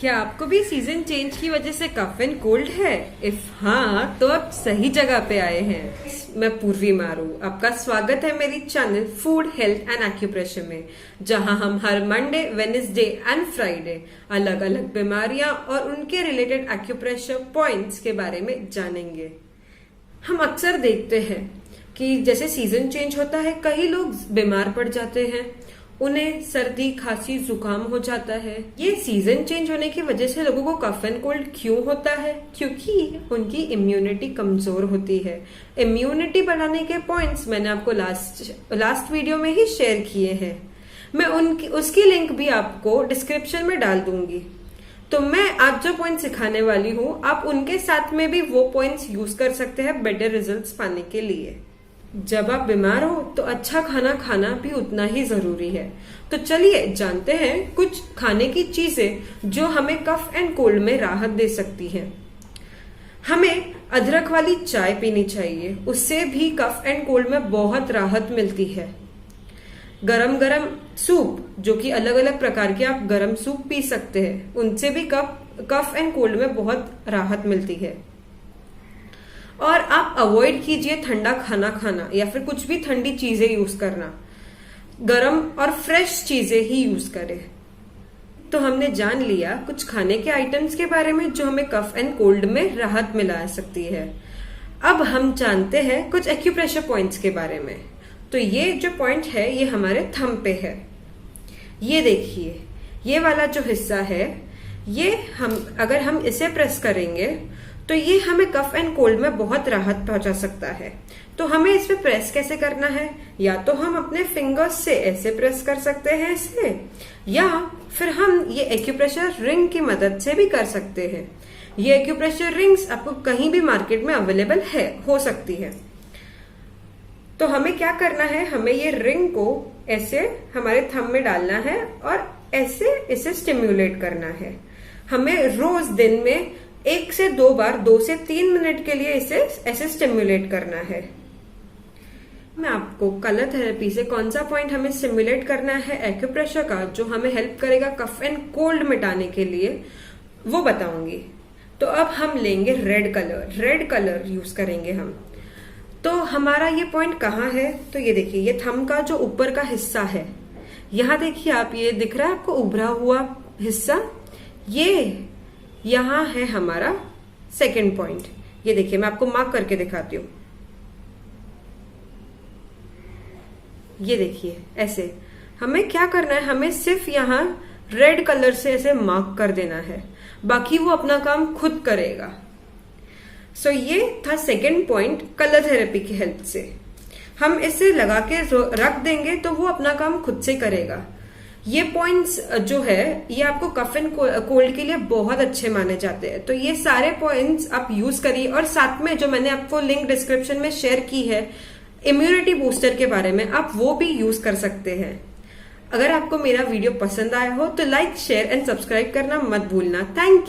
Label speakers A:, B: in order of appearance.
A: क्या आपको भी सीजन चेंज की वजह से कफ एंड कोल्ड है? इफ हाँ तो आप सही जगह पे आए हैं। मैं पूर्वी मारू, आपका स्वागत है मेरी channel food health and acupressure में, जहां हम हर मंडे, वेडनेसडे एंड फ्राइडे अलग अलग बीमारियां और उनके रिलेटेड एक्यूप्रेशर पॉइंट्स के बारे में जानेंगे। हम अक्सर देखते हैं कि जैसे सीजन चेंज होता है कई लोग बीमार पड़ जाते हैं, उन्हें सर्दी खांसी जुकाम हो जाता है। ये सीजन चेंज होने की वजह से लोगों को कफ एंड कोल्ड क्यों होता है? क्योंकि उनकी इम्यूनिटी कमजोर होती है। इम्यूनिटी बढ़ाने के पॉइंट्स मैंने आपको लास्ट वीडियो में ही शेयर किए हैं। मैं उसकी लिंक भी आपको डिस्क्रिप्शन में डाल दूंगी। तो मैं आज जो पॉइंट सिखाने वाली हूँ, आप उनके साथ में भी वो पॉइंट्स यूज कर सकते हैं बेटर रिजल्ट्स पाने के लिए। जब आप बीमार हो तो अच्छा खाना खाना भी उतना ही जरूरी है। तो चलिए जानते हैं कुछ खाने की चीजें जो हमें कफ एंड कोल्ड में राहत दे सकती हैं। हमें अदरक वाली चाय पीनी चाहिए, उससे भी कफ एंड कोल्ड में बहुत राहत मिलती है। गरम गरम सूप, जो कि अलग अलग प्रकार के आप गरम सूप पी सकते हैं, उनसे भी कफ एंड कोल्ड में बहुत राहत मिलती है। और आप अवॉइड कीजिए ठंडा खाना खाना या फिर कुछ भी ठंडी चीजें यूज करना। गरम और फ्रेश चीजें ही यूज करें। तो हमने जान लिया कुछ खाने के आइटम्स के बारे में जो हमें कफ एंड कोल्ड में राहत मिला सकती है। अब हम जानते हैं कुछ एक्यूप्रेशर पॉइंट्स के बारे में। तो ये जो पॉइंट है ये हमारे थंब पे है। ये देखिए, ये वाला जो हिस्सा है, ये अगर हम इसे प्रेस करेंगे तो ये हमें कफ एंड कोल्ड में बहुत राहत पहुंचा सकता है। तो हमें इस पे प्रेस कैसे करना है? या तो हम अपने फिंगर्स से ऐसे प्रेस कर सकते हैं इसे, या फिर हम ये एक्यूप्रेशर रिंग की मदद से भी कर सकते हैं। ये एक्यूप्रेशर रिंग्स आपको कहीं भी मार्केट में अवेलेबल हो सकती है। तो हमें क्या करना है, हमें ये रिंग को ऐसे हमारे थंब में डालना है और ऐसे इसे स्टिम्युलेट करना है। हमें रोज दिन में 1 से 2 बार 2 से 3 मिनट के लिए इसे ऐसे स्टिम्युलेट करना है। मैं आपको कलर थेरेपी से कौन सा पॉइंट हमें स्टिम्युलेट करना है एक्यूप्रेशर का, जो हमें हेल्प करेगा कफ एंड कोल्ड मिटाने के लिए, वो बताऊंगी। तो अब हम लेंगे रेड कलर यूज करेंगे हम। तो हमारा ये पॉइंट कहाँ है? तो ये देखिए, ये थंब का जो ऊपर का हिस्सा है, यहाँ देखिए आप, ये दिख रहा है आपको उभरा हुआ हिस्सा, ये यहां है हमारा सेकंड पॉइंट। ये देखिए, मैं आपको मार्क करके दिखाती हूँ। ये देखिए, ऐसे हमें क्या करना है, हमें सिर्फ यहां रेड कलर से ऐसे मार्क कर देना है, बाकी वो अपना काम खुद करेगा। सो ये था सेकंड पॉइंट। कलर थेरेपी की हेल्प से हम इसे लगा के रख देंगे तो वो अपना काम खुद से करेगा। ये पॉइंट्स जो है ये आपको कफ एंड कोल्ड के लिए बहुत अच्छे माने जाते हैं। तो ये सारे पॉइंट्स आप यूज करिए। और साथ में जो मैंने आपको लिंक डिस्क्रिप्शन में शेयर की है इम्यूनिटी बूस्टर के बारे में, आप वो भी यूज कर सकते हैं। अगर आपको मेरा वीडियो पसंद आया हो तो लाइक, शेयर एंड सब्सक्राइब करना मत भूलना। Thank you.